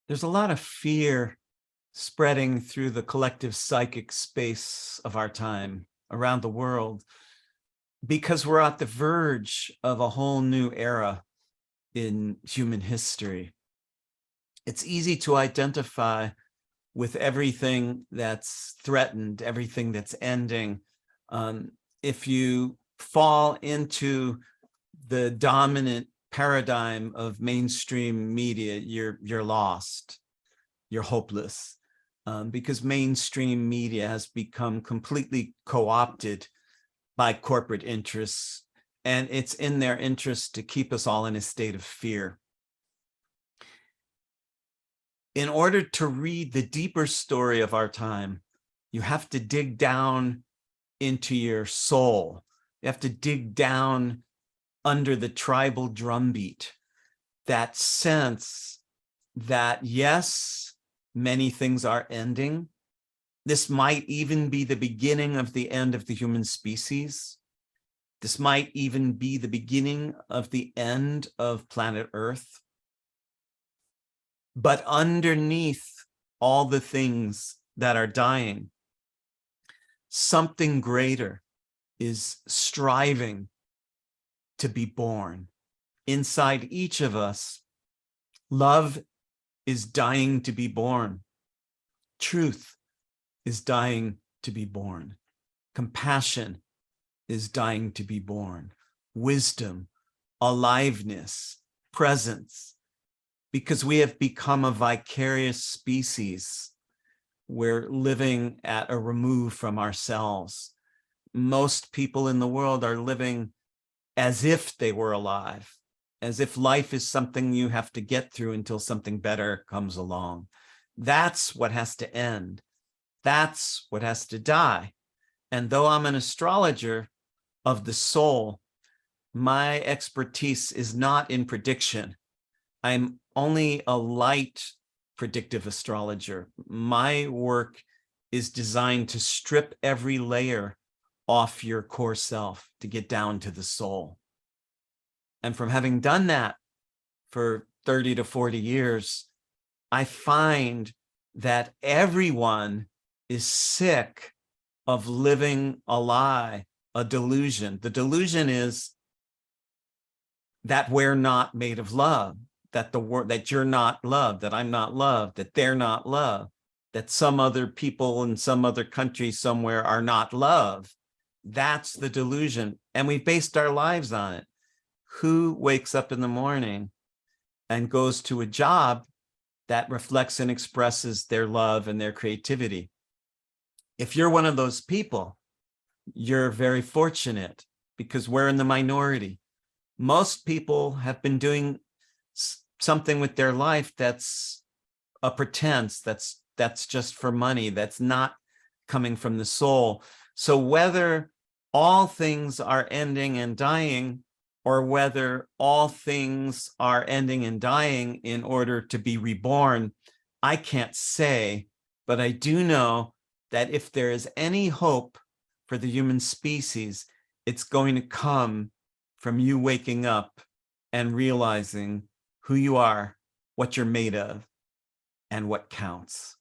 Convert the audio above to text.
There's a lot of fear spreading through the collective psychic space of our time around the world because we're at the verge of a whole new era in human history. It's easy to identify with everything that's threatened, everything that's ending. If you fall into the dominant paradigm of mainstream media, you're lost, you're hopeless, because mainstream media has become completely co-opted by corporate interests, and it's in their interest to keep us all in a state of fear. In order to read the deeper story of our time, you have to dig down into your soul. You have to dig down under the tribal drumbeat, that sense that, yes, many things are ending. This might even be the beginning of the end of the human species. This might even be the beginning of the end of planet Earth. But underneath all the things that are dying, something greater is striving to be born. Inside each of us, love is dying to be born. Truth is dying to be born. Compassion is dying to be born. Wisdom, aliveness, presence, because we have become a vicarious species. We're living at a remove from ourselves. Most people in the world are living as if they were alive, as if life is something you have to get through until something better comes along. That's what has to end. That's what has to die. And though I'm an astrologer of the soul, my expertise is not in prediction. I'm only a light predictive astrologer. My work is designed to strip every layer off your core self to get down to the soul. And from having done that for 30 to 40 years, I find that everyone is sick of living a lie, a delusion. The delusion is that we're not made of love, that that you're not loved, that I'm not loved, that they're not loved, that some other people in some other country somewhere are not loved. That's the delusion. And we based our lives on it. Who wakes up in the morning and goes to a job that reflects and expresses their love and their creativity? If you're one of those people, you're very fortunate, because we're in the minority. Most people have been doing something with their life that's a pretense, that's just for money, that's not coming from the soul. So whether all things are ending and dying, or whether all things are ending and dying in order to be reborn, I can't say, but I do know that if there is any hope for the human species, it's going to come from you waking up and realizing who you are, what you're made of, and what counts.